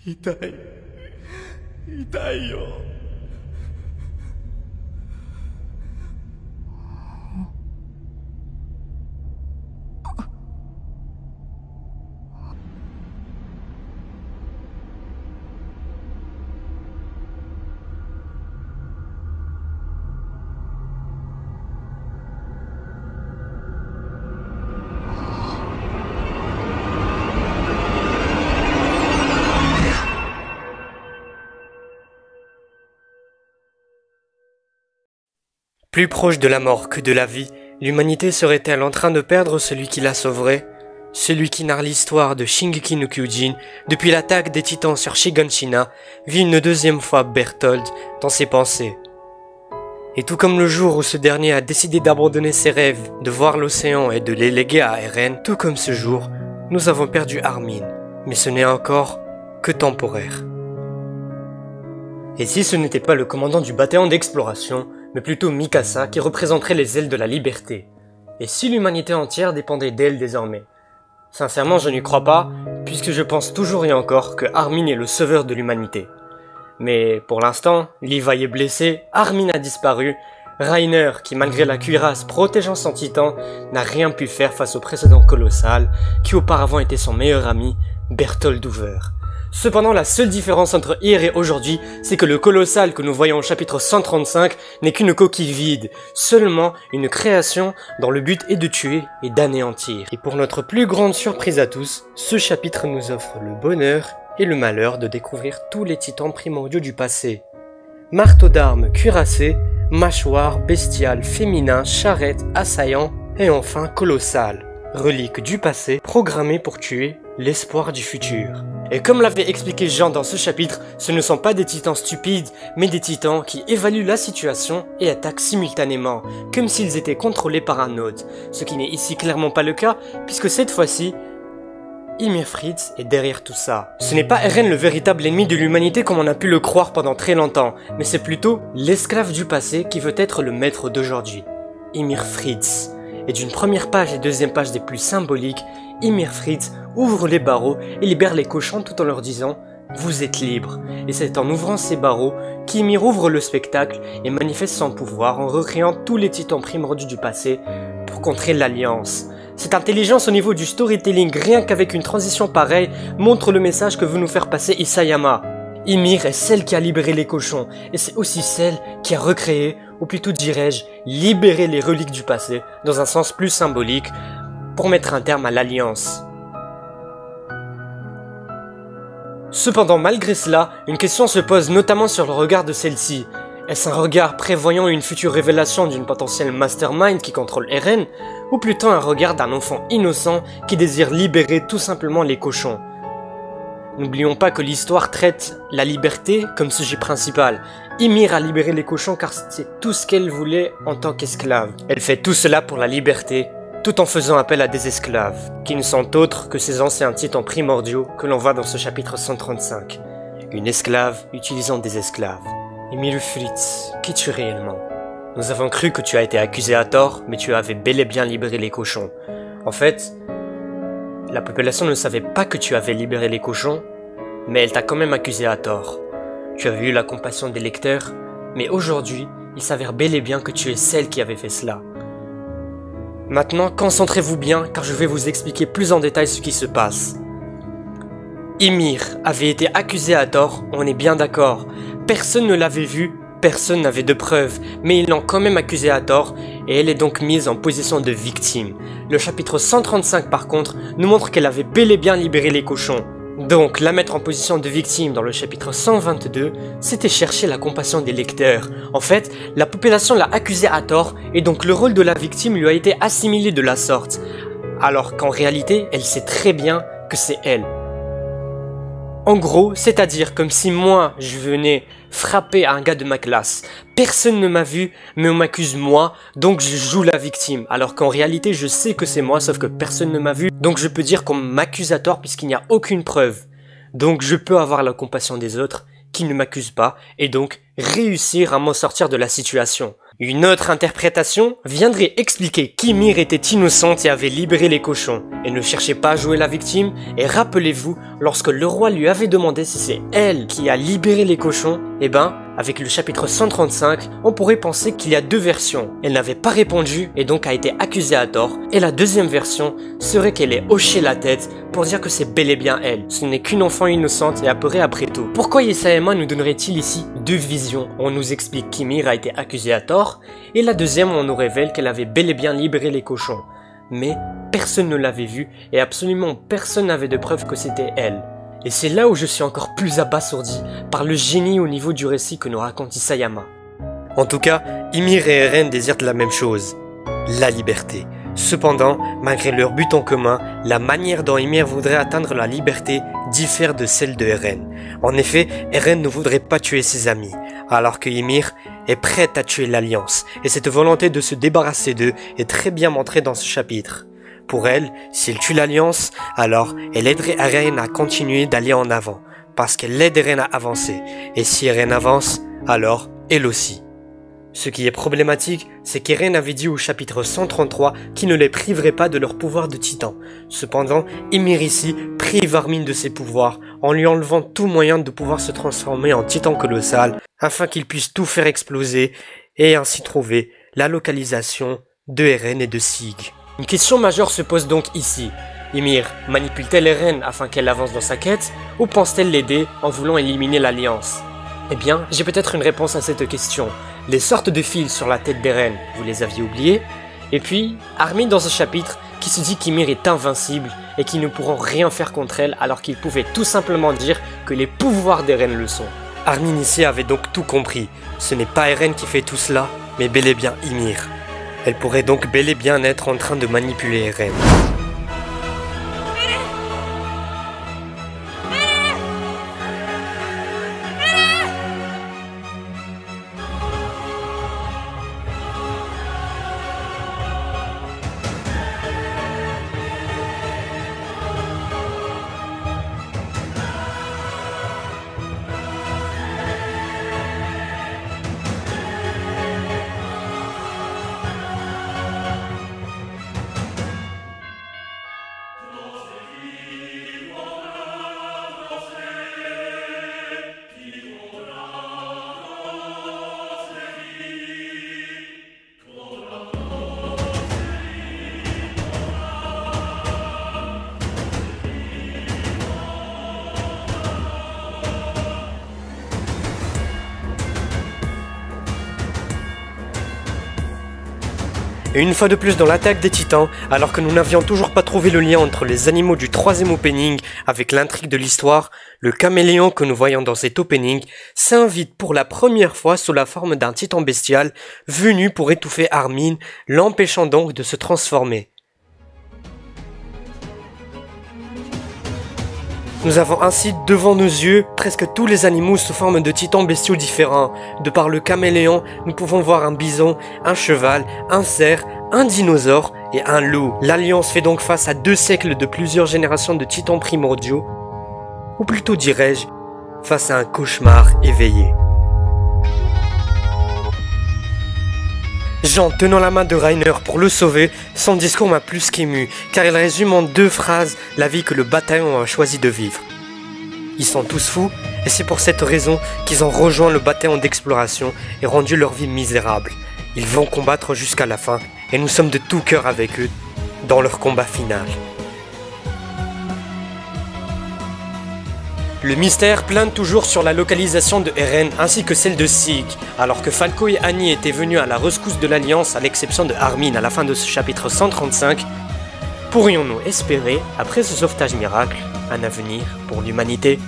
痛い。痛いよ。Plus proche de la mort que de la vie, l'humanité serait-elle en train de perdre celui qui la sauverait? Celui qui narre l'histoire de Shingeki no Kyojin depuis l'attaque des titans sur Shiganshina vit une deuxième fois Bertholdt dans ses pensées. Et tout comme le jour où ce dernier a décidé d'abandonner ses rêves, de voir l'océan et de les léguer à Eren, tout comme ce jour, nous avons perdu Armin. Mais ce n'est encore que temporaire. Et si ce n'était pas le commandant du bataillon d'exploration, mais plutôt Mikasa qui représenterait les ailes de la liberté? Et si l'humanité entière dépendait d'elle désormais? Sincèrement, je n'y crois pas, puisque je pense toujours et encore que Armin est le sauveur de l'humanité. Mais pour l'instant, Levi est blessé, Armin a disparu, Reiner, qui malgré la cuirasse protégeant son titan, n'a rien pu faire face au précédent colossal, qui auparavant était son meilleur ami, Bertholdt Hoover. Cependant, la seule différence entre hier et aujourd'hui, c'est que le colossal que nous voyons au chapitre 135 n'est qu'une coquille vide, seulement une création dont le but est de tuer et d'anéantir. Et pour notre plus grande surprise à tous, ce chapitre nous offre le bonheur et le malheur de découvrir tous les titans primordiaux du passé. Marteau d'armes cuirassé, mâchoire, bestial, féminin, charrette, assaillant et enfin colossal. Relique du passé, programmée pour tuer l'espoir du futur. Et comme l'avait expliqué Jean dans ce chapitre, ce ne sont pas des titans stupides, mais des titans qui évaluent la situation et attaquent simultanément, comme s'ils étaient contrôlés par un hôte, ce qui n'est ici clairement pas le cas, puisque cette fois-ci, Ymir Fritz est derrière tout ça. Ce n'est pas Eren le véritable ennemi de l'humanité comme on a pu le croire pendant très longtemps, mais c'est plutôt l'esclave du passé qui veut être le maître d'aujourd'hui. Ymir Fritz. Et d'une première page et deuxième page des plus symboliques, Ymir Fritz ouvre les barreaux et libère les cochons tout en leur disant « Vous êtes libres ». Et c'est en ouvrant ces barreaux qu'Ymir ouvre le spectacle et manifeste son pouvoir en recréant tous les titans primordiaux du passé pour contrer l'Alliance. Cette intelligence au niveau du storytelling, rien qu'avec une transition pareille, montre le message que veut nous faire passer Isayama. Ymir est celle qui a libéré les cochons, et c'est aussi celle qui a recréé, ou plutôt dirais-je, libéré les reliques du passé, dans un sens plus symbolique, pour mettre un terme à l'Alliance. Cependant, malgré cela, une question se pose notamment sur le regard de celle-ci. Est-ce un regard prévoyant une future révélation d'une potentielle mastermind qui contrôle Eren, ou plutôt un regard d'un enfant innocent qui désire libérer tout simplement les cochons? N'oublions pas que l'histoire traite la liberté comme sujet principal. Ymir a libéré les cochons car c'est tout ce qu'elle voulait en tant qu'esclave. Elle fait tout cela pour la liberté, tout en faisant appel à des esclaves, qui ne sont autres que ces anciens titans primordiaux que l'on voit dans ce chapitre 135. Une esclave utilisant des esclaves. Ymir Fritz, qu'es-tu réellement? Nous avons cru que tu as été accusé à tort, mais tu avais bel et bien libéré les cochons. En fait, la population ne savait pas que tu avais libéré les cochons, mais elle t'a quand même accusé à tort. Tu avais eu la compassion des lecteurs, mais aujourd'hui, il s'avère bel et bien que tu es celle qui avait fait cela. Maintenant, concentrez-vous bien, car je vais vous expliquer plus en détail ce qui se passe. Ymir avait été accusé à tort, on est bien d'accord. Personne ne l'avait vu, personne n'avait de preuves, mais ils l'ont quand même accusée à tort, et elle est donc mise en position de victime. Le chapitre 135 par contre, nous montre qu'elle avait bel et bien libéré les cochons. Donc, la mettre en position de victime dans le chapitre 122, c'était chercher la compassion des lecteurs. En fait, la population l'a accusée à tort, et donc le rôle de la victime lui a été assimilé de la sorte. Alors qu'en réalité, elle sait très bien que c'est elle. En gros, c'est-à-dire comme si moi, je venais frapper un gars de ma classe. Personne ne m'a vu, mais on m'accuse moi, donc je joue la victime. Alors qu'en réalité, je sais que c'est moi, sauf que personne ne m'a vu. Donc je peux dire qu'on m'accuse à tort puisqu'il n'y a aucune preuve. Donc je peux avoir la compassion des autres qui ne m'accusent pas, et donc réussir à m'en sortir de la situation. Une autre interprétation viendrait expliquer qu'Ymir était innocente et avait libéré les cochons. Elle ne cherchait pas à jouer la victime, et rappelez-vous, lorsque le roi lui avait demandé si c'est elle qui a libéré les cochons, eh ben, avec le chapitre 135, on pourrait penser qu'il y a deux versions. Elle n'avait pas répondu et donc a été accusée à tort, et la deuxième version serait qu'elle ait hoché la tête pour dire que c'est bel et bien elle. Ce n'est qu'une enfant innocente et apeurée après tout. Pourquoi Yesayama nous donnerait-il ici deux visions? On nous explique qu'Ymir a été accusée à tort, et la deuxième on nous révèle qu'elle avait bel et bien libéré les cochons. Mais personne ne l'avait vue et absolument personne n'avait de preuves que c'était elle. Et c'est là où je suis encore plus abasourdi par le génie au niveau du récit que nous raconte Isayama. En tout cas, Ymir et Eren désirent la même chose, la liberté. Cependant, malgré leur but en commun, la manière dont Ymir voudrait atteindre la liberté diffère de celle de Eren. En effet, Eren ne voudrait pas tuer ses amis, alors que Ymir est prête à tuer l'Alliance, et cette volonté de se débarrasser d'eux est très bien montrée dans ce chapitre. Pour elle, s'il tue l'Alliance, alors elle aiderait Eren à continuer d'aller en avant, parce qu'elle aide Eren à avancer, et si Eren avance, alors elle aussi. Ce qui est problématique, c'est qu'Eren avait dit au chapitre 133 qu'il ne les priverait pas de leur pouvoir de titan. Cependant, Ymir ici prive Armin de ses pouvoirs, en lui enlevant tout moyen de pouvoir se transformer en titan colossal, afin qu'il puisse tout faire exploser, et ainsi trouver la localisation de Eren et de Sig. Une question majeure se pose donc ici. Ymir manipule-t-elle Eren afin qu'elle avance dans sa quête, ou pense-t-elle l'aider en voulant éliminer l'Alliance? Eh bien, j'ai peut-être une réponse à cette question. Les sortes de fils sur la tête d'Eren, vous les aviez oubliés? Et puis, Armin dans ce chapitre qui se dit qu'Ymir est invincible et qu'ils ne pourront rien faire contre elle alors qu'ils pouvaient tout simplement dire que les pouvoirs d'Eren le sont. Armin ici avait donc tout compris. Ce n'est pas Eren qui fait tout cela, mais bel et bien Ymir. Elle pourrait donc bel et bien être en train de manipuler Eren. Et une fois de plus dans l'attaque des titans, alors que nous n'avions toujours pas trouvé le lien entre les animaux du troisième opening avec l'intrigue de l'histoire, le caméléon que nous voyons dans cet opening s'invite pour la première fois sous la forme d'un titan bestial venu pour étouffer Armin, l'empêchant donc de se transformer. Nous avons ainsi devant nos yeux presque tous les animaux sous forme de titans bestiaux différents. De par le caméléon, nous pouvons voir un bison, un cheval, un cerf, un dinosaure et un loup. L'Alliance fait donc face à 2 siècles de plusieurs générations de titans primordiaux, ou plutôt dirais-je, face à un cauchemar éveillé. Jean, tenant la main de Reiner pour le sauver, son discours m'a plus qu'ému, car il résume en 2 phrases la vie que le bataillon a choisi de vivre. Ils sont tous fous, et c'est pour cette raison qu'ils ont rejoint le bataillon d'exploration et rendu leur vie misérable. Ils vont combattre jusqu'à la fin, et nous sommes de tout cœur avec eux, dans leur combat final. Le mystère plane toujours sur la localisation de Eren ainsi que celle de Sig, alors que Falco et Annie étaient venus à la rescousse de l'Alliance à l'exception de Armin à la fin de ce chapitre 135, pourrions-nous espérer, après ce sauvetage miracle, un avenir pour l'humanité?